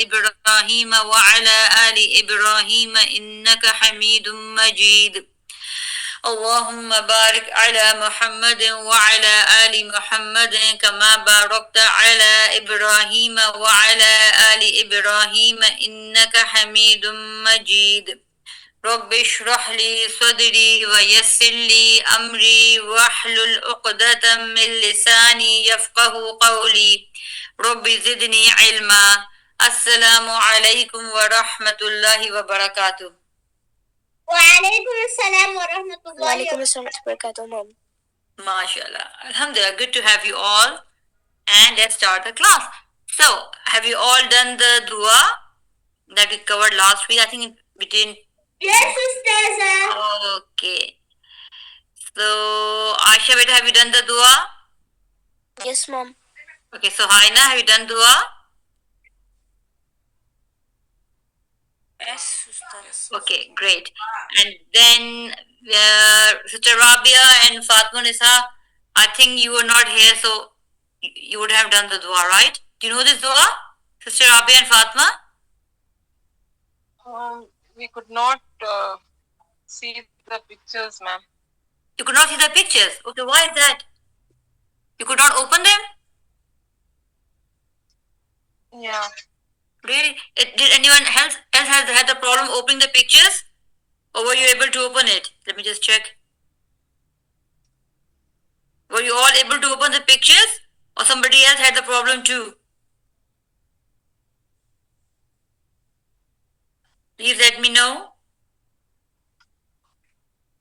إبراهيم وعلى آل إبراهيم إنك حميد مجيد اللهم بارك على محمد وعلى آل محمد كما باركت على إبراهيم وعلى آل إبراهيم إنك حميد مجيد رب اشرح لي صدري ويسر لي أمري واحلل عقدة من لساني يفقه قولي رب زدني علما السلام عليكم ورحمة الله وبركاته. وعليكم السلام ورحمة الله وعليكم السلام ورحمة الله وبركاته, Mom. MashaAllah. Alhamdulillah, good to have you all. And let's start the class. So, have you all done the dua that we covered last week? I think we didn't. Yes, Ustaza. Okay. So, Aisha, beta, have you done the dua? Yes, Mom. Okay, so Haina, have you done dua? Yes, Ustaz. Okay, great. And then Sister Rabia and Fatma Nisa, I think you were not here, so you would have done the dua, right? Do you know this dua? Sister Rabia and Fatma? We could not see the pictures, ma'am. You could not see the pictures. Okay, why is that? You could not open them? Yeah. Really? Did anyone else has had the problem opening the pictures? Or were you able to open it? Let me just check. Were you all able to open the pictures? Or somebody else had the problem too? Please let me know.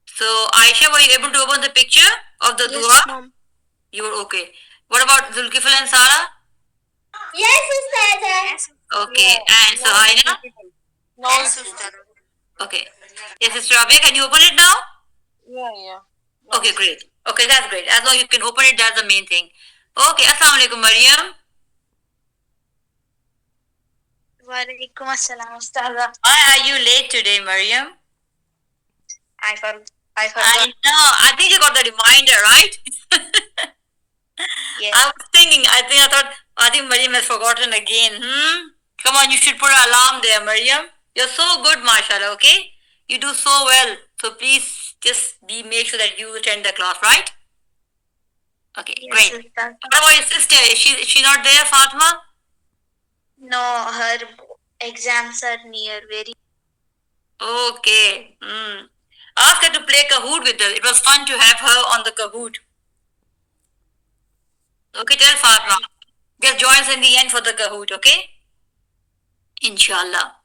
So, Aisha, were you able to open the picture of the Yes, dua? Mom. You were okay. What about Zulkifil and Sarah? Yes, Ustaza. Yes. Okay. Yeah. And so, Aina? No, Yes, Ustaz. Okay. Yes, Sister Rabia, can you open it now? Yeah. Okay, great. Okay, that's great. As long as you can open it, that's the main thing. Okay, Assalamu alaikum, Maryam. Walaikum assalam, Ustaza. Why are you late today, Maryam? I forgot. I know. I think you got the reminder, right? Yes. I was thinking, I think Maryam has forgotten again. Come on, you should put an alarm there, Maryam. You're so good, mashallah, okay? You do so well. So please just make sure that you attend the class, right? Okay, Yes, great. Ustaz. What about your sister? Is she not there, Fatma? No, her exams are near. Very. Okay. Ask her to play Kahoot with us. It was fun to have her on the Kahoot. Okay, tell Fatma. Just join us in the end for the Kahoot, okay? Inshallah.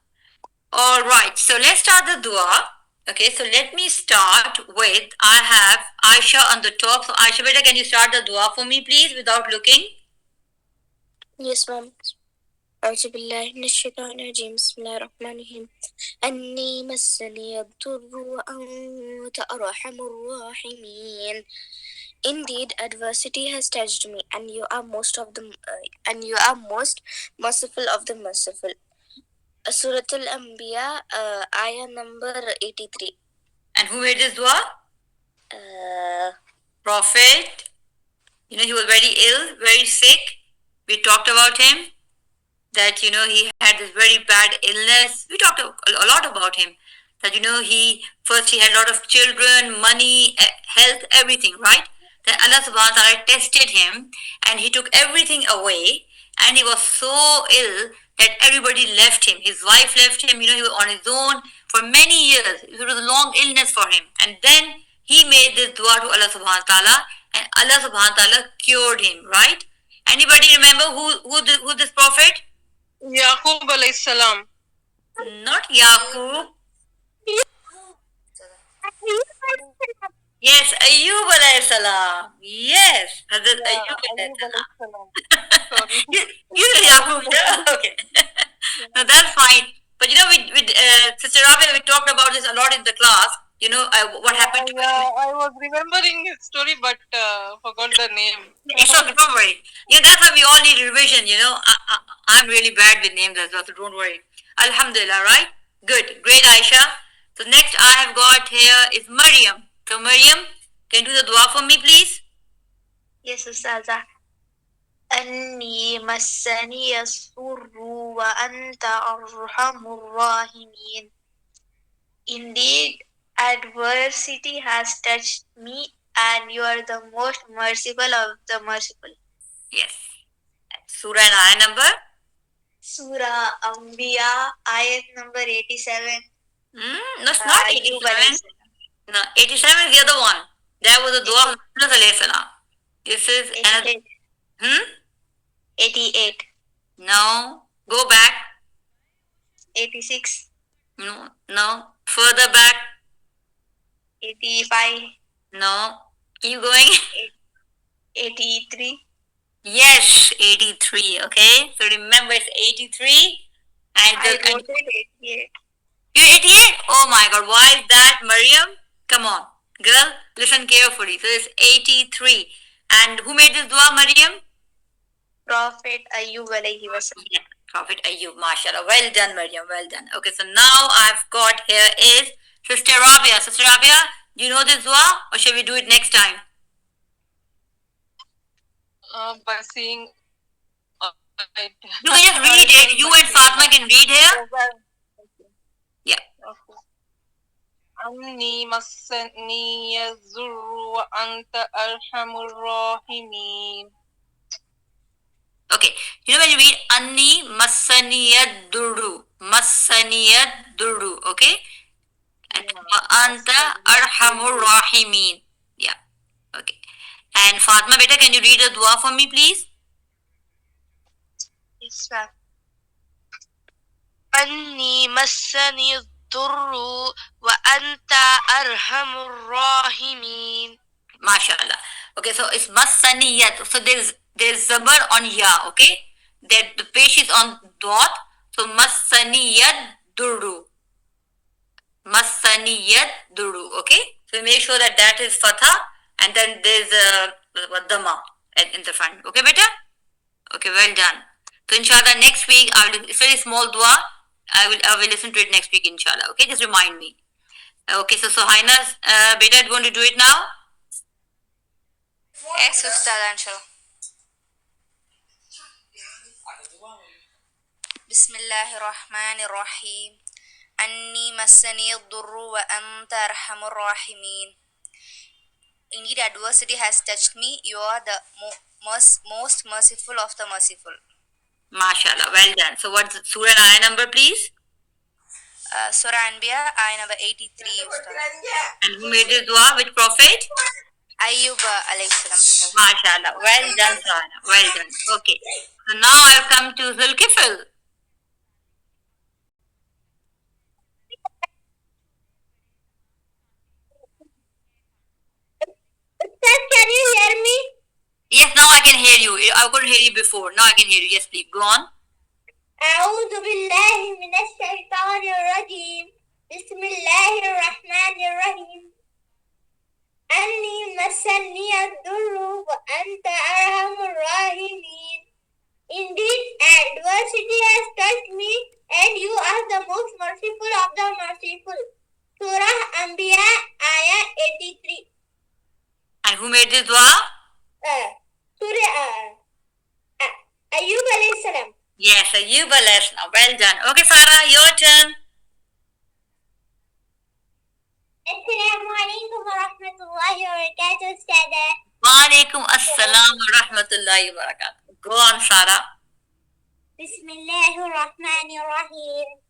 Alright, so let's start the dua. Okay, so let me start with, I have Aisha on the top. So Aisha, beta, can you start the dua for me, please, without looking? Yes, Mom. أعوذ بالله من الشيطان الرجيم بسم الله الرحمن الرحيم أني مسني الضر وأنت أرحم الراحمين. Indeed, adversity has touched me, and you are most merciful of the merciful. Surah Al-Anbiya, ayah number 83. And who made this dua? Prophet. You know, he was very ill, very sick. We talked about him. That, he had this very bad illness. We talked a lot about him. That, he had a lot of children, money, health, everything, right? Then Allah subhanahu wa ta'ala tested him and he took everything away and he was so ill that everybody left him. His wife left him, he was on his own for many years. It was a long illness for him. And then he made this dua to Allah subhanahu wa ta'ala and Allah subhanahu wa ta'ala cured him, right? Anybody remember who this prophet? Yaqub alayhi salam. Not Yaqub. Yes, Ayyub alayhi salam. Yes, Hazrat Ayyub alayhi salam. Sorry. You said Yaqub, yeah? Okay. No, that's fine. But with Sister Rabia, we talked about this a lot in the class. What happened to him. I was remembering his story, but forgot the name. It's okay, don't worry. That's why we all need revision, I'm really bad with names as well, so don't worry. Alhamdulillah, right? Good. Great, Aisha. So next I have got here is Maryam. So Maryam, can you do the dua for me, please? Yes, Ustaza. أني مسني الضر وأنت أرحم الراحمين. Indeed, adversity has touched me, and you are the most merciful of the merciful. Yes. Surah and ayah number? Surah Anbiya, ayat number 87. No, it's not Ayyub 87. alayhi No, 87 is the other one. That was the dua of Muhammad alayhi salam. This is another. 88. 88. No. Go back. 86. No. No. Further back. 85. No. Keep going. 83. Yes, 83. Okay. So remember it's 83. And I wrote it 88. you 88? Oh my god. Why is that, Mariam? Come on. Girl, listen carefully. So it's 83. And who made this dua, Mariam? Prophet Ayyub alayhi wasallam. Yeah, Prophet Ayyub, mashallah. Well done, Mariam. Well done. Okay, so now I've got here is Sister Rabia. Sister Rabia, do you know this dua or shall we do it next time? By seeing. You can just read it. You and Fatma can read here. Yeah. Okay. أني مسني الضر وأنت أرحم الراحمين. Okay. You know when you read Anni Masaniyad Duru. Masaniyad Duru. Okay? And Anta Arhamur Rahimin. Yeah. Okay. And Fatma, beta, can you read the dua for me, please? Yes, ma'am. أني مسني الضر وأنت أرحم الراحمين. MashaAllah. Okay, so it's masaniyat. So there's zabar on ya, okay? That the pesh is on dot. So masaniyat duru. Masaniyat duru, okay? So make sure that that is fatha and then there's a dhamma in the front. Okay, beta? Okay, well done. So inshallah next week it's very small dua. I will listen to it next week inshallah. Okay, just remind me. Okay, so Sohaina's beta, going to do it now? Yes, Ustad, inshallah. بسم الله الرحمن الرحيم أني مسني الضر وأنت أرحم الراحمين. Indeed, adversity has touched me. You are the most merciful of the merciful. MashaAllah, well done. So what's surah and ayah number, please? Surah Anbiya, ayah number 83. Ustad. And who made this dua? Which prophet? Ayyub alayhi salam. MashaAllah, well done, Sahana. Well done. Okay. So now I've come to Zulkifl. Ustad, can you hear me? Yes, now I can hear you. I couldn't hear you before. Now I can hear you. Yes, please. Go on. أعوذ بالله من الشيطان الرجيم. بسم الله الرحمن الرحيم. أني مسني الضر وأنت أرحم الراحمين. Indeed, adversity has touched me, and you are the most merciful of the merciful. Surah Anbiya, ayah 83. And who made this dua? Surah Ayyub alayhi salam. Yes, Ayyub alayhi salam. Well done. Okay, Farah, your turn. Assalamu alaikum wa rahmatullahi wa barakatuh, Ustada. Walaikum assalam wa rahmatullahi wa barakatuh. Go on, Farah. Bismillahir Rahmanir Rahim.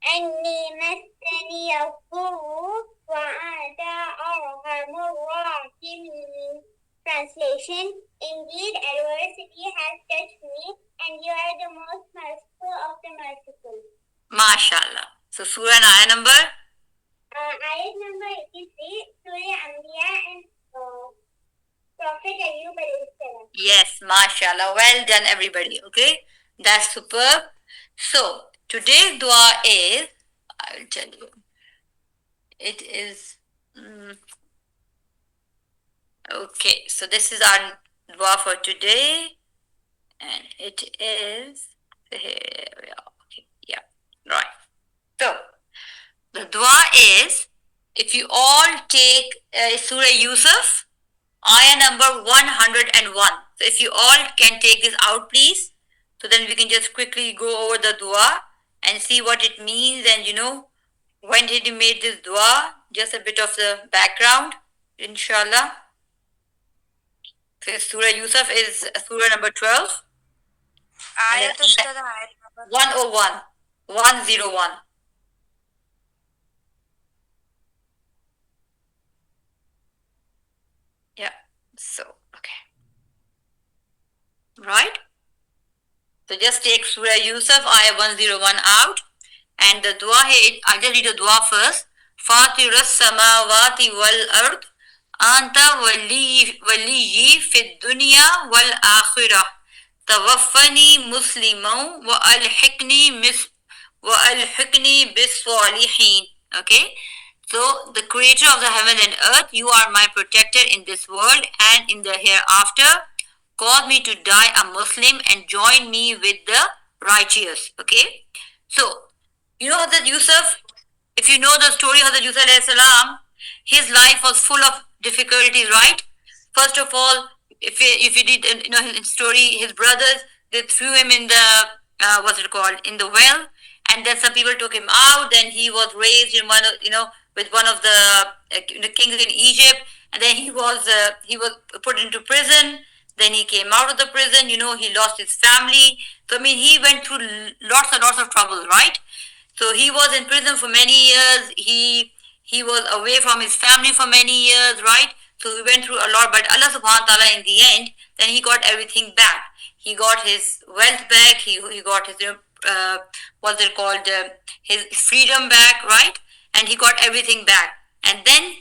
Anni massani al-dhurru wa anta arhamur rahimin. Translation: Indeed, adversity has touched me, and you are the most merciful of the merciful. MashaAllah. So surah and ayah number? Ayat number 83, Surah Anbiya and Prophet Ayyub alayhi salam. Yes, mashallah. Well done, everybody. Okay, that's superb. So today's dua is, I will tell you, it is, okay, so this is our dua for today, and it is, here we are. Okay, yeah, right. So the dua is, if you all take Surah Yusuf ayah number 101. So if you all can take this out, please. So then we can just quickly go over the dua and see what it means, and when did he made this dua? Just a bit of the background, inshallah. So Surah Yusuf is Surah number 12. Ayat 101. 101. Yeah. So, okay. Right? So just take Surah Yusuf, Ayah 101 out. And the dua here, I just read the dua first. Fatiras samawati wal ard. Anta waliyi fid dunya wal akhirah. Tawaffani musliman wa alhiqni bis salihin. Okay? So, the creator of the heaven and earth, you are my protector in this world and in the hereafter. Cause me to die a Muslim and join me with the righteous. Okay? So, Hazrat Yusuf, if you know the story of Hazrat Yusuf alayhi salam, his life was full of difficulties, right? First of all, if you did his story, his brothers, they threw him in the what's it called, in the well, and then some people took him out. Then he was raised in with one of the kings in Egypt, and then he was put into prison. Then he came out of the prison. He lost his family. So I mean, he went through lots and lots of trouble, right? So he was in prison for many years. He was away from his family for many years, right? So he went through a lot, but Allah subhanahu wa ta'ala in the end, then he got everything back. He got his wealth back, he got his what's it called, his freedom back, right? And he got everything back. And then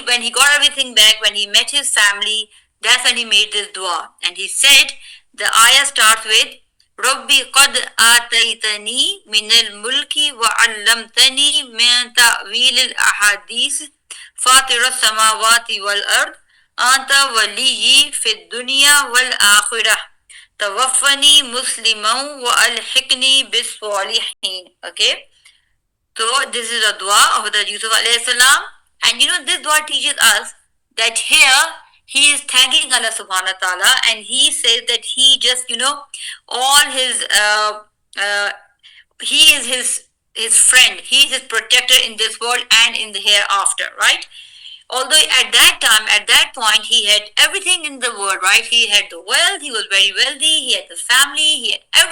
when he got everything back, when he met his family, that's when he made this dua. And he said, the ayah starts with ربي قد آتيتني من الملك وعلمتني من تأويل الأحاديث فاطر السماوات والأرض أنت ولي في الدنيا والآخرة توفني مسلما وألحقني بالصالحين. Okay, so this is a dua of the Yusuf alayhi salam, and this dua teaches us that here he is thanking Allah subhanahu wa ta'ala, and he says that he just all his he is his friend, he is his protector in this world and in the hereafter, right? Although at that point, he had everything in the world, right? He had the wealth, he was very wealthy, he had the family, he had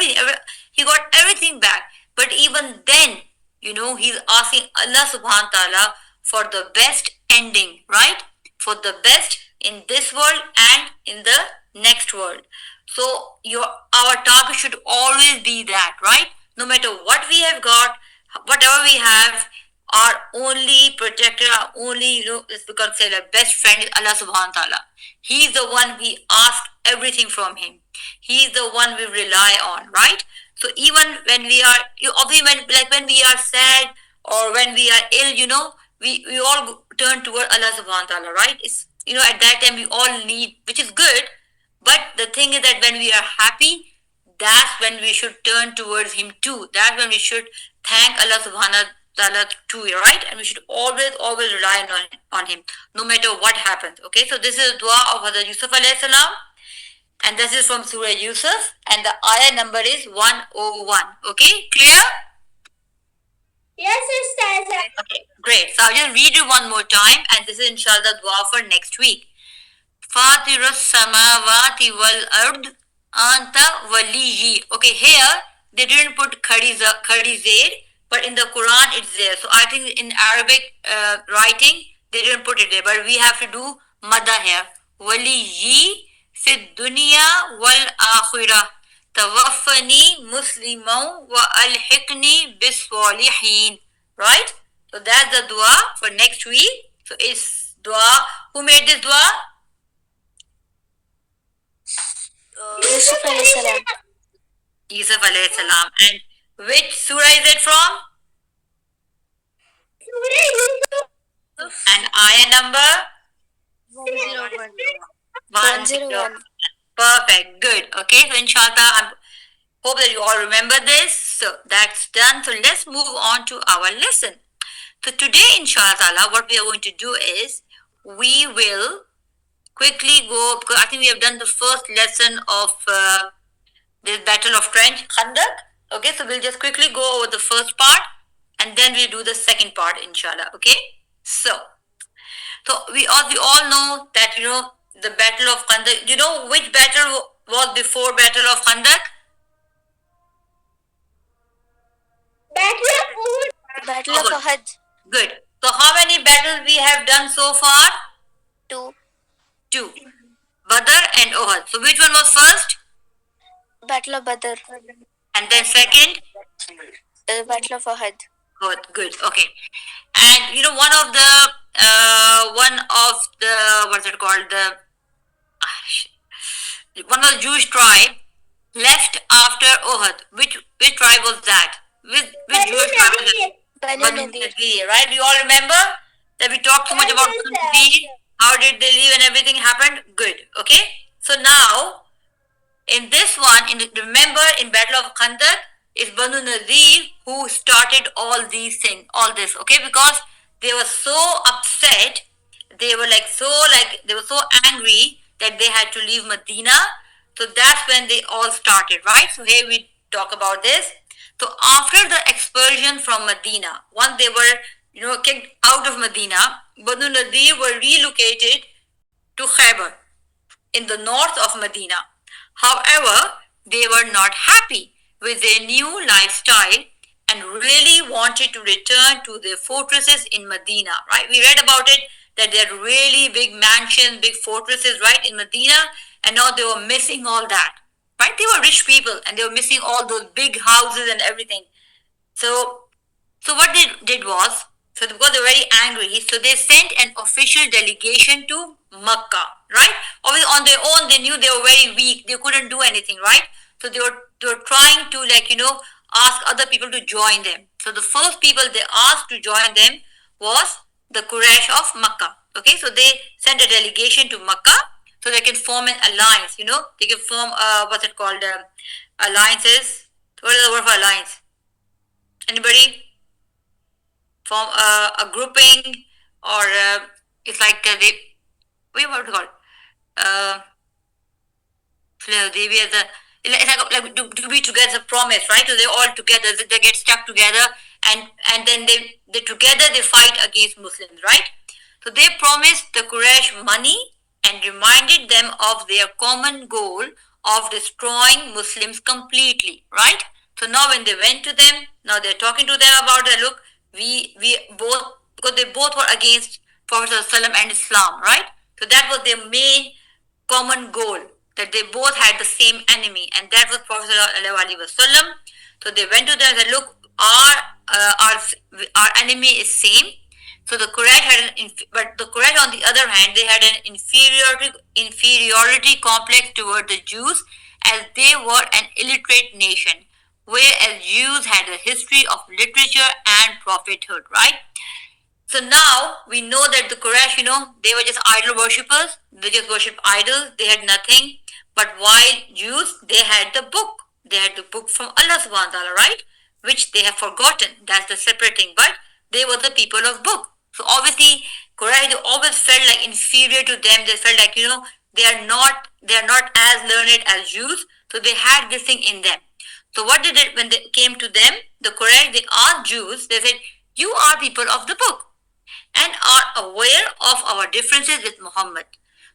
he got everything back. But even then, he's asking Allah subhanahu wa ta'ala for the best ending, right? For the best in this world and in the next world. So our target should always be that, right? No matter what we have got, whatever we have, our only protector, our only, we can say the best friend is Allah subhanahu wa ta'ala. He's the one we ask everything from him. He's the one we rely on, right? So even when we are, obviously when we are sad or when we are ill, we all turn toward Allah subhanahu wa ta'ala, right? It's, at that time we all need, which is good. But the thing is that when we are happy, that's when we should turn towards him too. That's when we should thank Allah subhanahu wa ta'ala too, right? And we should always rely on him, no matter what happens. Okay, so this is dua of Hazrat Yusuf alayhi salam. And this is from Surah Yusuf, and the ayah number is 101. Okay, clear? Yes, Ustaz. Okay, great. So I'll just read it one more time, and this is inshallah dua for next week. Fatirus samawati wal ard anta waliyi. Okay, here they didn't put khadi zair, but in the Quran it's there. So I think in Arabic writing they didn't put it there, but we have to do madda here. Waliyi fi dunya wal akhirah. Tawaffani musliman wa alhiqni bis salihin. Right? So that's the dua for next week. So it's dua. Who made this dua? Yusuf alayhi salam. Yusuf alayhi salam. And which surah is it from? And ayah number? 101. 101. Perfect. Good. Okay. So inshallah, I hope that you all remember this. So that's done. So let's move on to our lesson. So today, inshallah, what we are going to do is we will quickly go, because I think we have done the first lesson of this Battle of Trench, Khandak. Okay, so we'll just quickly go over the first part and then we'll do the second part, inshallah. Okay, so we all know that the Battle of Khandak. You know which battle was before Battle of Khandak? Battle of Uhud. Battle of Uhud. Uhud. Good. So how many battles we have done so far? 2. Two. Badr and Uhud. So which one was first? Battle of Badr. And then second? Battle of Uhud. Uhud. Good. Okay. And what's it called? One of the Jewish tribe left after Uhud. Which tribe was that? Which Jewish tribe was that? Banu Banu Nadir. Nadir, right? You all remember that we talked so much about Banu Nadir. How did they leave and everything happened? Good. Okay. So now in this one, remember in Battle of Khandak, it's Banu Nadir who started all these things, all this. Okay, because they were so upset, they were they were so angry that they had to leave Medina. So that's when they all started, right? So here we talk about this. So after the expulsion from Medina, once they were kicked out of Medina, Banu Nadir were relocated to Khyber in the north of Medina. However, they were not happy with their new lifestyle and really wanted to return to their fortresses in Medina, right? We read about it that they had really big mansions, big fortresses, right, in Medina, and now they were missing all that, right? They were rich people and they were missing all those big houses and everything. So what they did was, so because they were very angry, so they sent an official delegation to Makkah, right? Obviously, on their own, they knew they were very weak; they couldn't do anything, right? So they were trying to ask other people to join them. So the first people they asked to join them was the Quraysh of Makkah. Okay, so they sent a delegation to Makkah so they can form an alliance. They can form what's it called? Alliances. What is the word for alliance? Anybody? Form a grouping, or it's like they wait, what to call it? They be as a it's like to be together as a promise, right? So they're all together, they get stuck together, and then they together they fight against Muslims, right? So they promised the Quraysh money and reminded them of their common goal of destroying Muslims completely, right? So now when they went to them, now they're talking to them about that. Look, we both, because they both were against Prophet ﷺ and Islam, right? So that was their main common goal, that they both had the same enemy, and that was Prophet ﷺ. So they went to them and said, look, our enemy is same. So the Quraysh but the Quraysh on the other hand, they had an inferiority complex toward the Jews, as they were an illiterate nation, whereas Jews had a history of literature and prophethood, right? So now we know that the Quraysh, they were just idol worshippers. They just worshipped idols. They had nothing. But while Jews, they had the book. They had the book from Allah subhanahu wa ta'ala, right? Which they have forgotten. That's the separate thing. But they were the people of book. So obviously, Quraysh, they always felt like inferior to them. They felt like, they are not as learned as Jews. So they had this thing in them. So what did it when they came to them? The Quraysh, they asked Jews, they said, you are people of the book and are aware of our differences with Muhammad.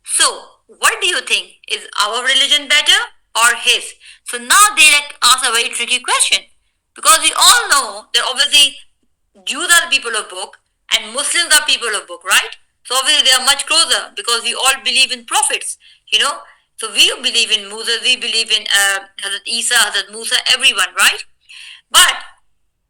So, what do you think? Is our religion better or his? So now they ask a very tricky question, because we all know that obviously Jews are the people of book and Muslims are people of book, right? So obviously they are much closer because we all believe in prophets, you know. So we believe in Moses, we believe in Hazrat Isa, Hazrat Musa, everyone, right? But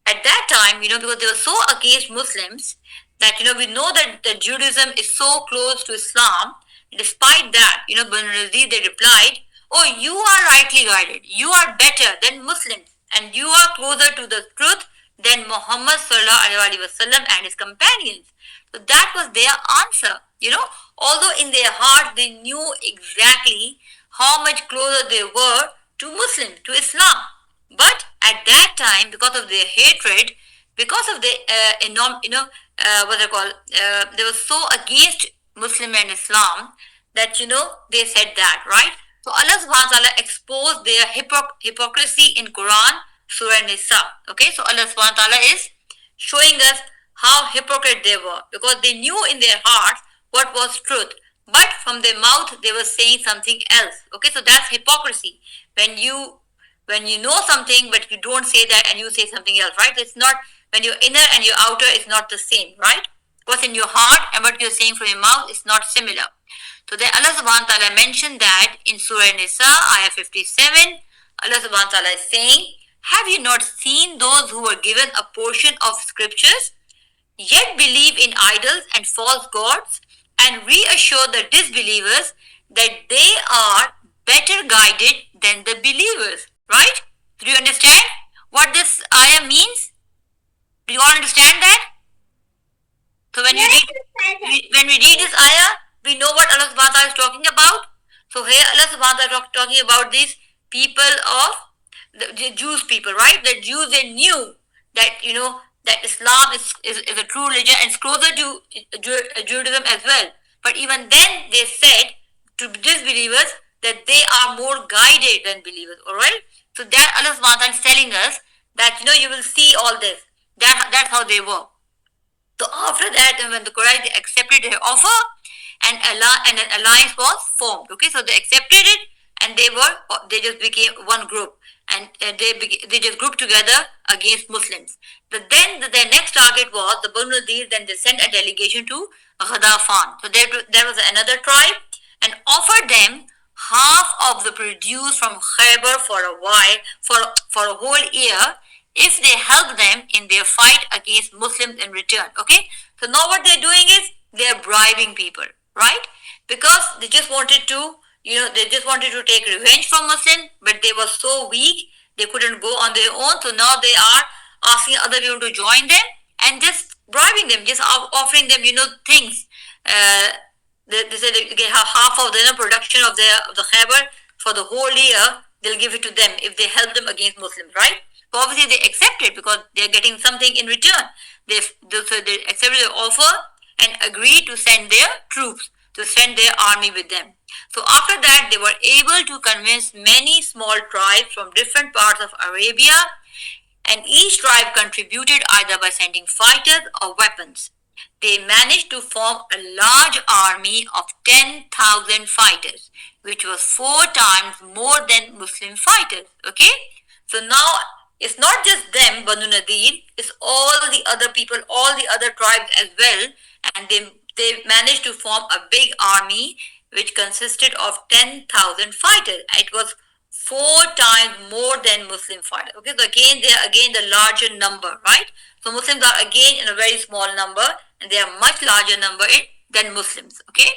at that time, because they were so against Muslims that, we know that Judaism is so close to Islam. Despite that, Banu Nazir, they replied, oh, you are rightly guided. You are better than Muslims and you are closer to the truth than Muhammad sallallahu alaihi wasallam and his companions. So that was their answer, Although in their heart they knew exactly how much closer they were to Muslims, to Islam. But at that time, because of their hatred, because of the what they call, they were so against Muslim and Islam that they said that, right? So Allah subhanahu wa ta'ala exposed their hypocrisy in Quran, Surah Nisa. Okay, so Allah subhanahu wa ta'ala is showing us how hypocrite they were, because they knew in their hearts what was truth, but from their mouth they were saying something else. Okay, so that's hypocrisy. When you know something but you don't say that and you say something else, right? It's not, when your inner and your outer is not the same, right? What's in your heart and what you're saying from your mouth is not similar. So then Allah subhanahu wa ta'ala mentioned that in Surah Nisa, ayah 57, Allah subhanahu wa ta'ala is saying, have you not seen those who were given a portion of scriptures, yet believe in idols and false gods, and reassure the disbelievers that they are better guided than the believers? Right? Do you understand what this ayah means? Do you all understand that? So when we read this ayah, we know what Allah subhanahu wa ta'ala is talking about. So here Allah subhanahu wa ta'ala talking about these people of the Jews people, right? The Jews, they knew that that Islam is a true religion and it's closer to Judaism as well. But even then they said to disbelievers that they are more guided than believers. Alright? So that Allah subhanahu wa ta'ala is telling us that you will see all this. That's how they were. So after that, when the Quraysh accepted their offer, and an alliance was formed. Okay, so they accepted it, and they just became one group, and they just grouped together against Muslims. But then their next target was the Banu Nadir. Then they sent a delegation to Ghadafan. So there was another tribe, and offered them half of the produce from Khaybar for a while, for a whole year, if they help them in their fight against Muslims in return. Okay, so now what they're doing is they're bribing people, right? Because they just wanted to, take revenge from Muslims, but they were so weak they couldn't go on their own. So now they are asking other people to join them and just bribing them, just offering them, things. They said they can have half of the production of the Khyber for the whole year. They'll give it to them if they help them against Muslims, right? So obviously they accepted because they're getting something in return. So they accepted the offer and agreed to send their troops, to send their army with them. So after that, they were able to convince many small tribes from different parts of Arabia, and each tribe contributed either by sending fighters or weapons. They managed to form a large army of 10,000 fighters, which was 4 times more than Muslim fighters. Okay? So now it's not just them, Banu Nadir, it's all the other people, all the other tribes as well, and they managed to form a big army which consisted of 10,000 fighters. It was 4 times more than Muslim fighters. Okay, so again, they are again the larger number, right? So Muslims are again in a very small number, and they are much larger number than Muslims. Okay,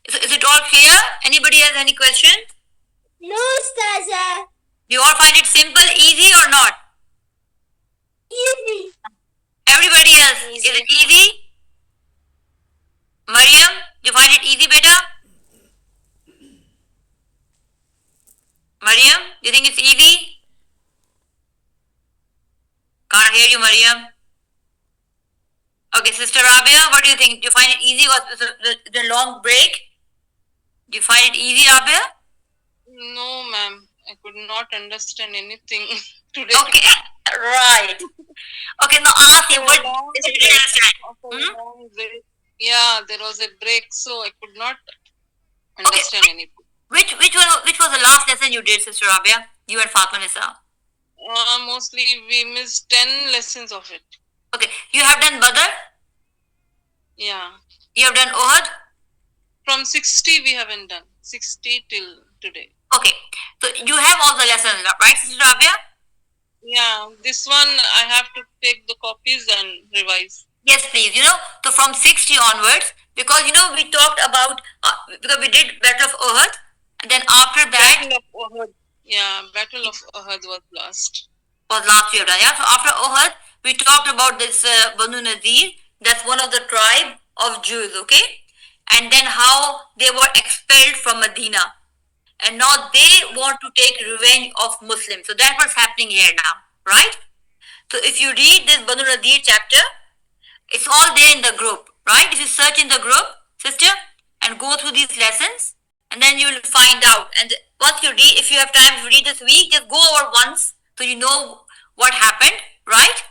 so is it all clear? Anybody has any questions? No, Ustaza. You all find it simple, easy, or not? Easy. Everybody else, is it easy? Mariam, you find it easy, beta? Mariam, do you think it's easy? Can't hear you, Mariam. Okay, Sister Rabia, what do you think? Do you find it easy? Was the long break? Do you find it easy, Rabia? No, ma'am. I could not understand anything today. Okay, right. Okay, now ask him what did you understand? Yeah, there was a break, so I could not understand anything. Which was the last lesson you did, Sister Rabia? You and Fatma Nisa? Mostly we missed 10 lessons of it. Okay, you have done Badr? Yeah. You have done Uhud? From 60 we haven't done. 60 till today. Okay, so you have all the lessons, right, Sister Rabia? Yeah, this one I have to take the copies and revise. Yes, please. So from 60 onwards, because we talked about because we did Battle of Uhud, and then after that, Battle of Uhud. Yeah, Battle of Uhud was last. Was last year, yeah. So after Uhud, we talked about this Banu Nadir. That's one of the tribe of Jews, okay, and then how they were expelled from Medina, and now they want to take revenge of Muslims. So that's what's happening here now, right? So if you read this Banu Nadir chapter, it's all there in the group, right? If you search in the group, sister, and go through these lessons, and then you will find out. And once you read, if you have time to read this week, just go over once so you know what happened, right?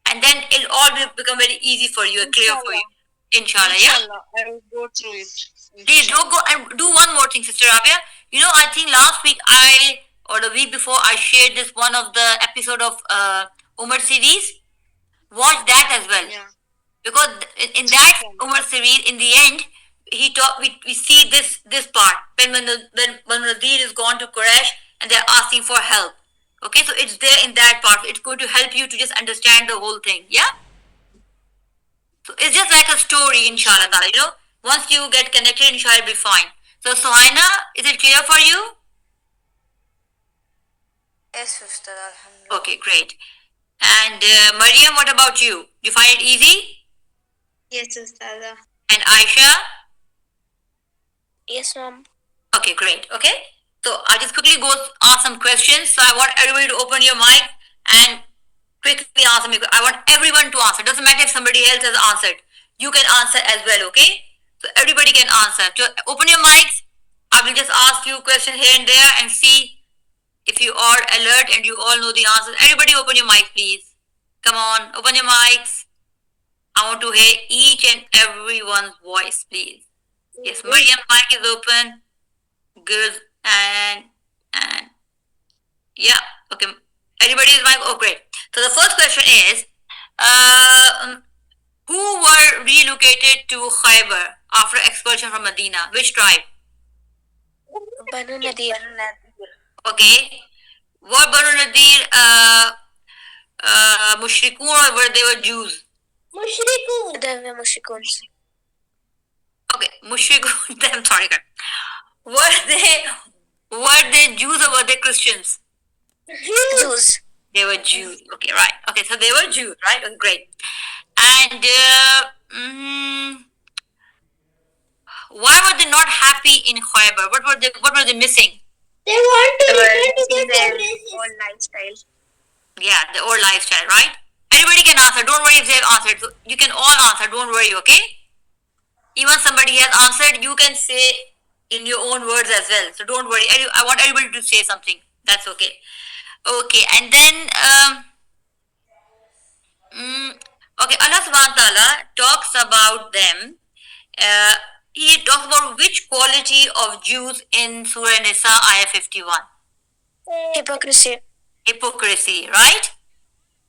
And then it'll all become very easy for you, clear for you. Inshallah, yeah? Inshallah, I will go through it. Please do go and do one more thing, Sister Rabia. You know, I think last week or the week before, I shared this one of the episode of Umar series. Watch that as well. Yeah. Because in that Umar series, in the end, we see this part when Nadir is gone to Quraysh and they're asking for help. Okay, so it's there in that part. It's going to help you to just understand the whole thing. Yeah. So it's just like a story, inshallah. You know, once you get connected, inshallah, it'll be fine. So Suhaina, is it clear for you? Yes, Sister. Alhamdulillah. Okay, great. And Mariam, what about you? Do you find it easy? Yes, Ustaza. And Aisha? Yes, ma'am. Okay, great. Okay. So I'll just quickly go ask some questions. So I want everybody to open your mic and quickly answer me. I want everyone to answer. Doesn't matter if somebody else has answered. You can answer as well, okay? So everybody can answer. So open your mics. I will just ask you questions here and there and see if you are alert and you all know the answers. Everybody open your mic, please. Come on, open your mics. I want to hear each and everyone's voice, please. Yes, Mariam's mic is open. Good. And yeah, okay. Everybody's mic. Oh, great. So the first question is, who were relocated to Khaybar after expulsion from Medina? Which tribe? Banu Nadir. Okay. Were Banu Nadir Mushrikun or were they Jews? Mushrikun. They were mushrikuns. Okay, Mushrikun. I'm sorry. Were they Jews or were they Christians? Jews. They were Jews. Okay, right. Okay, so they were Jews, right? Okay, great. And why were they not happy in Khaybar? What were they missing? They want to return to They their were places. old lifestyle. Yeah, the old lifestyle, right? Anybody can answer. Don't worry if they've answered. So you can all answer. Don't worry, okay? Even somebody has answered, you can say in your own words as well. So don't worry. I want everybody to say something. That's okay. Okay, and then okay, Allah subhanahu wa ta'ala talks about them. He talks about which quality of Jews in Surah Nisa, ayah 51. Hypocrisy. Hypocrisy, right?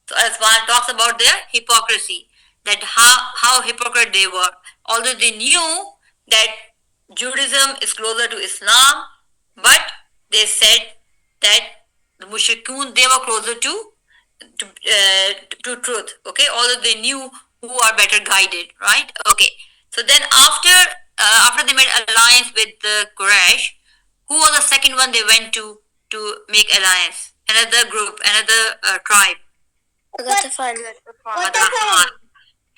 So Allah subhanahu wa ta'ala talks about their hypocrisy, that how hypocrite they were. Although they knew that Judaism is closer to Islam, but they said that the mushrikun, they were closer to truth. Okay, although they knew who are better guided, right? Okay. So then after they made alliance with the Quraysh, who was the second one they went to make alliance? Another group, another tribe. Ghatafan. Ghatafan.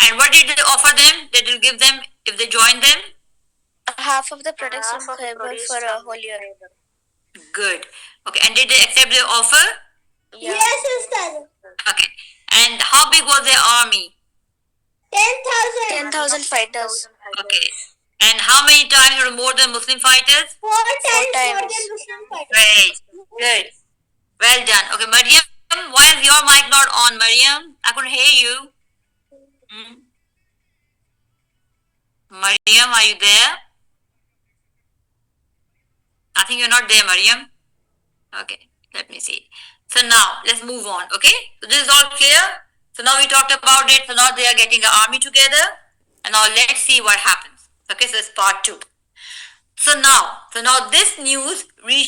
And what did they offer them? They will give them if they join them. Half of the products from Khaybar for a whole year. Good. Okay. And did they accept their offer? Yeah. Yes, Ustaza. Okay. And how big was their army? 10,000. 10,000 fighters. Okay. And how many times were more than Muslim fighters? 4 times more times. than Muslim fighters. Great. Good. Well done. Okay, Mariam, why is your mic not on, Mariam? I couldn't hear you. Mariam, are you there? I think you're not there, Mariam. Okay, let me see. So now, let's move on, okay? So this is all clear? So now we talked about it. So now they are getting an army together. And now let's see what happens. Okay, so it's part 2. So now this news reached